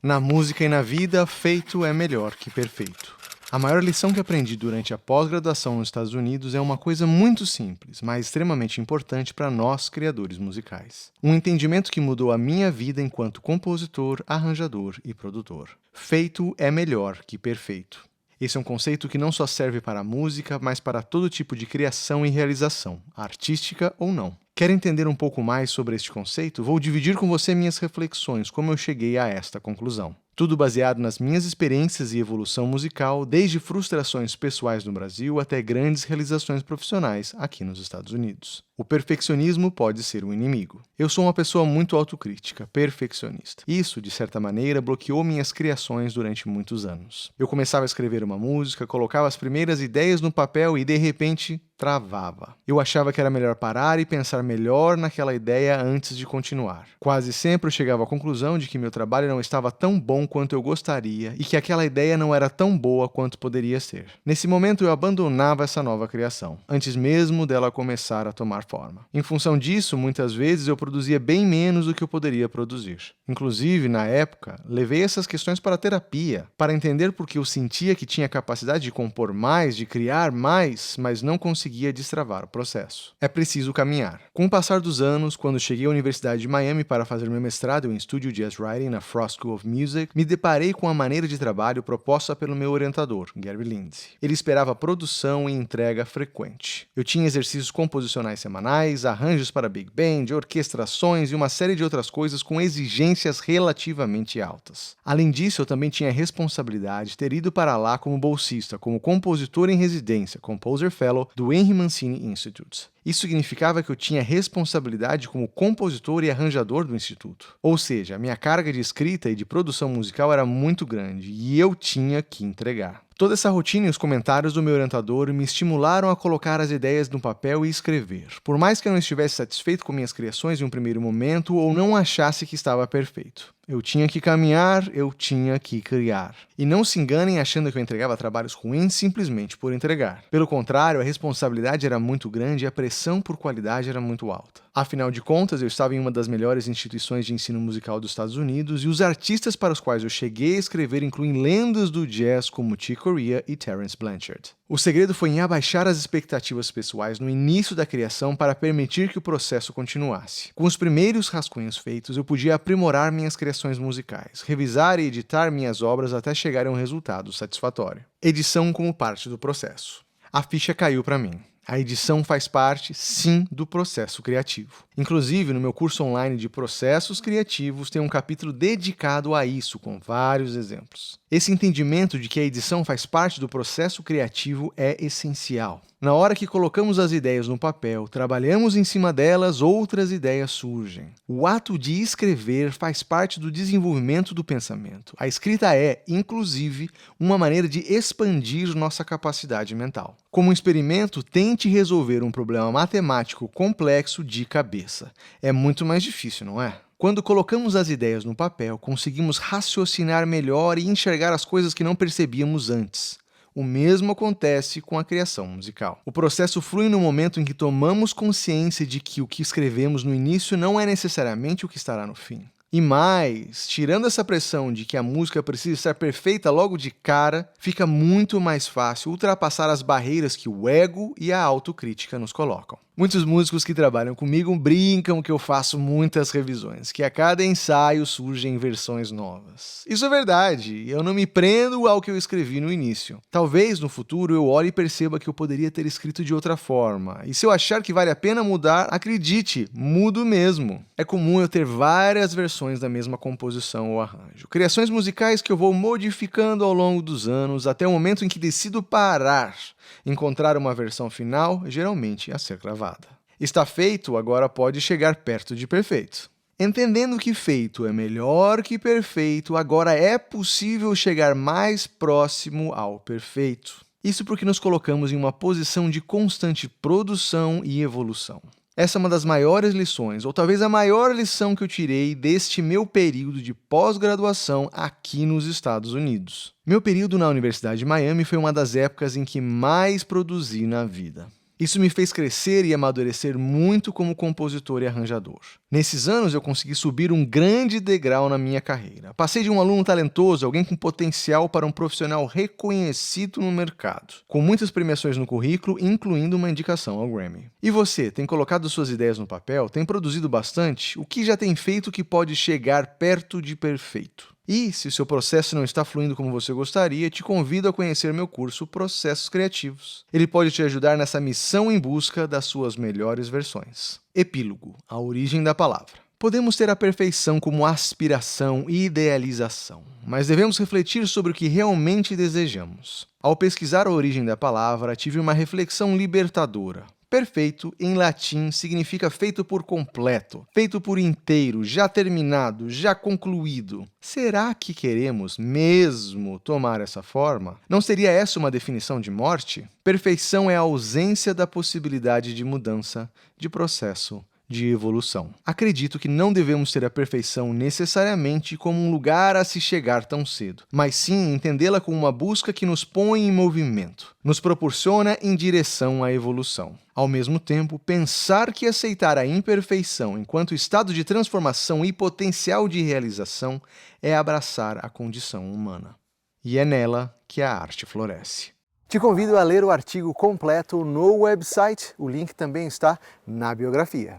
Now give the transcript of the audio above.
Na música e na vida, feito é melhor que perfeito. A maior lição que aprendi durante a pós-graduação nos Estados Unidos é uma coisa muito simples, mas extremamente importante para nós, criadores musicais. Um entendimento que mudou a minha vida enquanto compositor, arranjador e produtor. Feito é melhor que perfeito. Esse é um conceito que não só serve para a música, mas para todo tipo de criação e realização, artística ou não. Quer entender um pouco mais sobre este conceito? Vou dividir com você minhas reflexões, como eu cheguei a esta conclusão. Tudo baseado nas minhas experiências e evolução musical, desde frustrações pessoais no Brasil até grandes realizações profissionais aqui nos Estados Unidos. O perfeccionismo pode ser um inimigo. Eu sou uma pessoa muito autocrítica, perfeccionista. Isso, de certa maneira, bloqueou minhas criações durante muitos anos. Eu começava a escrever uma música, colocava as primeiras ideias no papel e, de repente, travava. Eu achava que era melhor parar e pensar melhor naquela ideia antes de continuar. Quase sempre eu chegava à conclusão de que meu trabalho não estava tão bom quanto eu gostaria e que aquela ideia não era tão boa quanto poderia ser. Nesse momento eu abandonava essa nova criação, antes mesmo dela começar a tomar forma. Em função disso, muitas vezes eu produzia bem menos do que eu poderia produzir. Inclusive, na época, levei essas questões para a terapia, para entender por que eu sentia que tinha capacidade de compor mais, de criar mais, mas não conseguia destravar o processo. É preciso caminhar. Com o passar dos anos, quando cheguei à Universidade de Miami para fazer meu mestrado em Studio Jazz Writing na Frost School of Music, me deparei com a maneira de trabalho proposta pelo meu orientador, Gary Lindsay. Ele esperava produção e entrega frequente. Eu tinha exercícios composicionais semanais, arranjos para big band, orquestrações e uma série de outras coisas com exigências relativamente altas. Além disso, eu também tinha a responsabilidade de ter ido para lá como bolsista, como compositor em residência, Composer Fellow, do Henry Mancini Institute. Isso significava que eu tinha responsabilidade como compositor e arranjador do Instituto. Ou seja, a minha carga de escrita e de produção musical era muito grande e eu tinha que entregar. Toda essa rotina e os comentários do meu orientador me estimularam a colocar as ideias no papel e escrever. Por mais que eu não estivesse satisfeito com minhas criações em um primeiro momento ou não achasse que estava perfeito. Eu tinha que caminhar, eu tinha que criar. E não se enganem achando que eu entregava trabalhos ruins simplesmente por entregar. Pelo contrário, a responsabilidade era muito grande e a pressão por qualidade era muito alta. Afinal de contas, eu estava em uma das melhores instituições de ensino musical dos Estados Unidos e os artistas para os quais eu cheguei a escrever incluem lendas do jazz como Chick Corea e Terence Blanchard. O segredo foi em abaixar as expectativas pessoais no início da criação para permitir que o processo continuasse. Com os primeiros rascunhos feitos, eu podia aprimorar minhas criações musicais, revisar e editar minhas obras até chegar a um resultado satisfatório. Edição como parte do processo. A ficha caiu para mim. A edição faz parte, sim, do processo criativo. Inclusive, no meu curso online de processos criativos, tem um capítulo dedicado a isso, com vários exemplos. Esse entendimento de que a edição faz parte do processo criativo é essencial. Na hora que colocamos as ideias no papel, trabalhamos em cima delas, outras ideias surgem. O ato de escrever faz parte do desenvolvimento do pensamento. A escrita é, inclusive, uma maneira de expandir nossa capacidade mental. Como um experimento, tente resolver um problema matemático complexo de cabeça. É muito mais difícil, não é? Quando colocamos as ideias no papel, conseguimos raciocinar melhor e enxergar as coisas que não percebíamos antes. O mesmo acontece com a criação musical. O processo flui no momento em que tomamos consciência de que o que escrevemos no início não é necessariamente o que estará no fim. E mais, tirando essa pressão de que a música precisa estar perfeita logo de cara, fica muito mais fácil ultrapassar as barreiras que o ego e a autocrítica nos colocam. Muitos músicos que trabalham comigo brincam que eu faço muitas revisões, que a cada ensaio surgem versões novas. Isso é verdade, eu não me prendo ao que eu escrevi no início. Talvez no futuro eu olhe e perceba que eu poderia ter escrito de outra forma. E se eu achar que vale a pena mudar, acredite, mudo mesmo. É comum eu ter várias versões da mesma composição ou arranjo. Criações musicais que eu vou modificando ao longo dos anos até o momento em que decido parar, encontrar uma versão final, geralmente a ser gravada. Está feito, agora pode chegar perto de perfeito. Entendendo que feito é melhor que perfeito, agora é possível chegar mais próximo ao perfeito. Isso porque nos colocamos em uma posição de constante produção e evolução. Essa é uma das maiores lições, ou talvez a maior lição que eu tirei deste meu período de pós-graduação aqui nos Estados Unidos. Meu período na Universidade de Miami foi uma das épocas em que mais produzi na vida. Isso me fez crescer e amadurecer muito como compositor e arranjador. Nesses anos eu consegui subir um grande degrau na minha carreira. Passei de um aluno talentoso, alguém com potencial, para um profissional reconhecido no mercado, com muitas premiações no currículo, incluindo uma indicação ao Grammy. E você, tem colocado suas ideias no papel? Tem produzido bastante? O que já tem feito que pode chegar perto de perfeito? E, se o seu processo não está fluindo como você gostaria, te convido a conhecer meu curso Processos Criativos. Ele pode te ajudar nessa missão em busca das suas melhores versões. Epílogo: a origem da palavra. Podemos ter a perfeição como aspiração e idealização, mas devemos refletir sobre o que realmente desejamos. Ao pesquisar a origem da palavra, tive uma reflexão libertadora. Perfeito, em latim, significa feito por completo, feito por inteiro, já terminado, já concluído. Será que queremos mesmo tomar essa forma? Não seria essa uma definição de morte? Perfeição é a ausência da possibilidade de mudança, de processo, de evolução. Acredito que não devemos ter a perfeição necessariamente como um lugar a se chegar tão cedo, mas sim entendê-la como uma busca que nos põe em movimento, nos proporciona em direção à evolução. Ao mesmo tempo, pensar que aceitar a imperfeição enquanto estado de transformação e potencial de realização é abraçar a condição humana. E é nela que a arte floresce. Te convido a ler o artigo completo no website, o link também está na biografia.